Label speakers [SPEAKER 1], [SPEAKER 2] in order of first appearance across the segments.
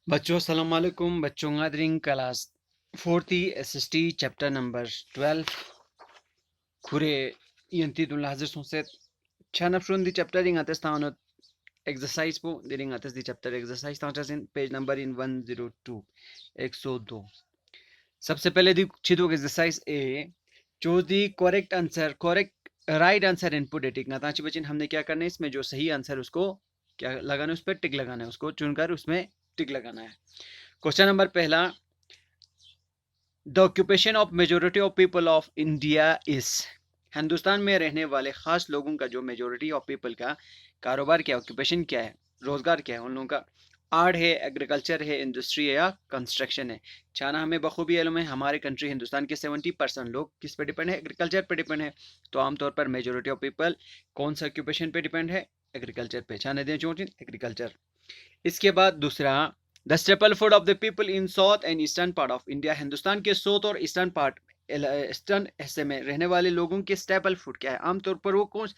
[SPEAKER 1] बच्चों अस्सलाम वालेकुम। बच्चों गादरिंग class 4th SST chapter number 12 khure yantidul hazır sunset chana from the chapter ing ates taano exercise po diring ates the chapter exercise taano in page number in 102 102 सबसे पहले दी छिदो exercise A choose the correct answer correct right answer input dating नाताची Bachchan हमने क्या करना है इसमें जो सही answer उसको क्या लगाना है उस पर टिक लगाना है उसको चुनकर उसमें टिक लगाना है। क्वेश्चन नंबर पहला the occupation of majority of people of India is Hindustan में रहने वाले खास लोगों का जो मेजोरिटी ऑफ पीपल का कारोबार क्या ऑक्यूपेशन क्या है रोजगार क्या है उन लोगों का आर्ट है एग्रीकल्चर है इंडस्ट्री है या कंस्ट्रक्शन है। चाना हमें बखूबी इल्म है हमारे कंट्री हिंदुस्तान के 70% लोग किस पे डिपेंड है एग्रीकल्चर पे डिपेंड है। तो आमतौर पर मेजोरिटी ऑफ पीपल कौन सा ऑक्यूपेशन पे डिपेंड है एग्रीकल्चर पे छाने दें चोटिन एग्रीकल्चर। इसके बाद दूसरा the staple food of the people in south and eastern part of India Hindustan के साउथ और ईस्टर्न पार्ट ईस्टर्न हिस्से में रहने वाले लोगों के स्टेपल फूड क्या है आमतौर पर वो कौन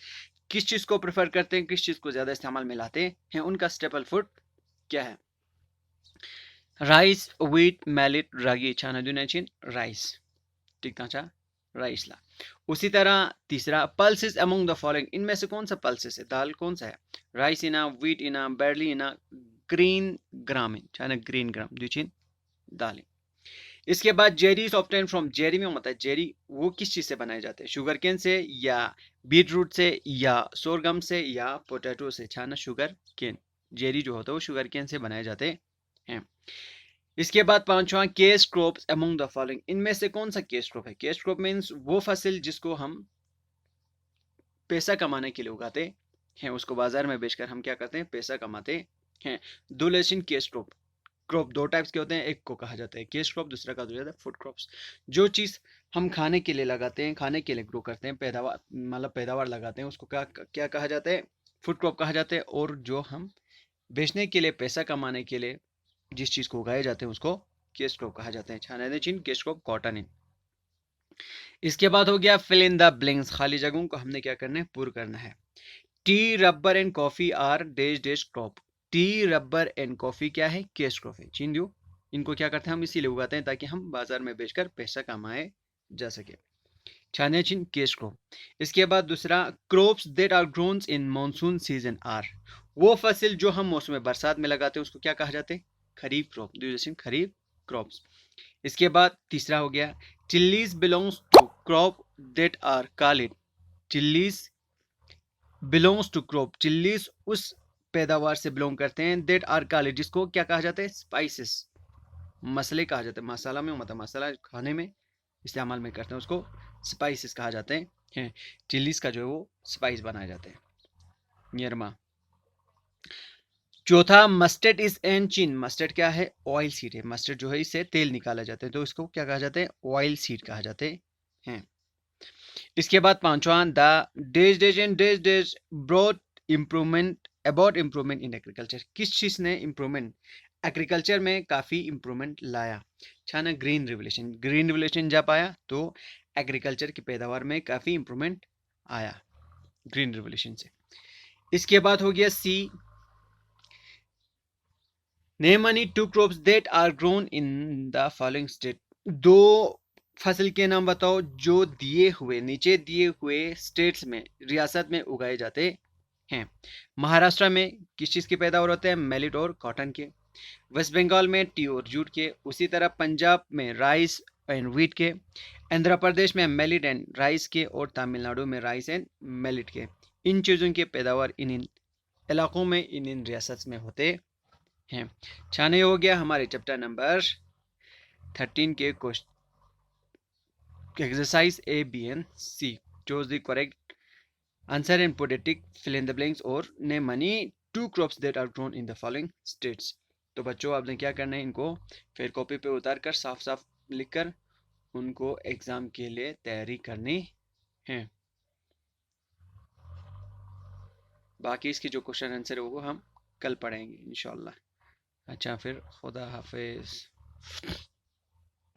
[SPEAKER 1] किस चीज को प्रेफर करते हैं किस चीज को ज्यादा इस्तेमाल में लाते हैं उनका स्टेपल फूड क्या है राइस व्हीट मैलिट रागी छाना दुनाचिन राइस ठीक ना राइस ला। उसी तरह तीसरा पल्सेस अमंग द फॉलोइंग इनमें से कौन सा पल्सेस है दाल कौन सा है राइस इना व्हीट इना बैरली इना ग्रीन ग्राम चाइना ग्रीन ग्राम दुचिन दालें। इसके बाद जेरीज ऑब्टेन फ्रॉम जेरी में होता है जेरी वो किस चीज से बनाए जाते हैं शुगर केन से या बीट रूट से या सोरगम से या पोटैटो से छाना शुगर केन जेरी जो होता है वो शुगर केन से बनाए जाते हैं। इसके बाद पांचवा case crops among the following इनमें से कौन सा केस क्रॉप है केस क्रॉप मीन्स वो फसल जिसको हम पैसा कमाने के लिए उगाते हैं उसको बाजार में बेचकर हम क्या करते हैं पैसा कमाते हैं। दो लेशन केस क्रॉप क्रॉप दो टाइप्स के होते हैं एक को कहा जाता है केस क्रॉप दूसरा कहा जाता है फूड क्रॉप्स। जो चीज हम खाने के लिए लगाते हैं खाने के लिए ग्रो करते हैं पैदावार मतलब पैदावार लगाते हैं उसको क्या क्या कहा जाता है फूड क्रॉप कहा जाता है। और जो हम बेचने के लिए पैसा कमाने के लिए जिस चीज को उगाए जाते हैं उसको केस क्रॉप कहा जाता है छाने चीन केस क्रॉप कॉटन इन। इसके बाद हो गया फिल इन द ब्लैंक्स खाली जगहों को हमने क्या करना है पूरा करना है। Tea rubber and coffee are dash dash crop tea rubber and coffee क्या है केस क्रॉप है चीन दो इनको क्या करते हैं हम इसीलिए उगाते हैं ताकि हम बाजार में बेचकर पैसा कमाए जा सके छाने चिन केस क्रॉप। इसके बाद दूसरा crops that are grown in monsoon season are वो फसल जो हम मौसम बरसात में लगाते हैं उसको क्या कहा जाता है खरीफ क्रॉप खरीफ क्रॉप्स। इसके बाद तीसरा हो गया chillies belongs to crop that are called chillies belongs to crop chillies उस पैदावार से बिलोंग करते हैं दैट आर कॉल्ड जिसको क्या कहा जाता है स्पाइसेस मसले कहा जाता है मसाला में मतलब मसाला खाने में इस्तेमाल में करते हैं उसको स्पाइसेस कहा जाते हैं चिल्लीज का जो है वो स्पाइस बनाए जाते हैं नियरमा। चौथा mustard is an chin mustard क्या है ऑयल सीड है मस्टर्ड जो है इससे तेल निकाला जाता है तो इसको क्या कहा जाता है ऑयल सीड कहा जाते हैं। इसके बाद पांचवा the days days and days days broad improvement about improvement in agriculture किस चीज ने इम्प्रूवमेंट एग्रीकल्चर में काफी इम्प्रूवमेंट लाया छाना ग्रीन रिवोल्यूशन जब आया तो एग्रीकल्चर की पैदावार में काफी इम्प्रूवमेंट आया ग्रीन रिवोल्यूशन से। इसके बाद हो गया C name any two crops that are grown in the following state दो फसल के नाम बताओ जो दिए हुए नीचे दिए हुए स्टेट्स में रियासत में उगाए जाते हैं। महाराष्ट्र में किस चीज की पैदावार होते हैं मेलिट और कॉटन के। वेस्ट बंगाल में टी और जूट के। उसी तरह पंजाब में राइस एंड व्हीट के। आंध्र प्रदेश में मेलिट एंड राइस के और तमिलनाडु में राइस एंड मेलिट के। इन चीजों की पैदावार इन इलाकों में इन रियासत में होते हैं। छाने हो गया हमारे चैप्टर नंबर 13 के question exercise A, B and C. Choose the correct answer and put a tick, fill in the blanks or name any two crops that are grown in the following states. तो बच्चों आपने क्या करना है इनको फिर copy पे उतार कर साफ साफ लिख कर उनको एग्जाम के लिए तैयारी करनी है। बाकी इसकी जो क्वेश्चन आंसर है वो हम कल पढ़ेंगे इंशाल्लाह। अच्छा फिर खुदा हाफिज।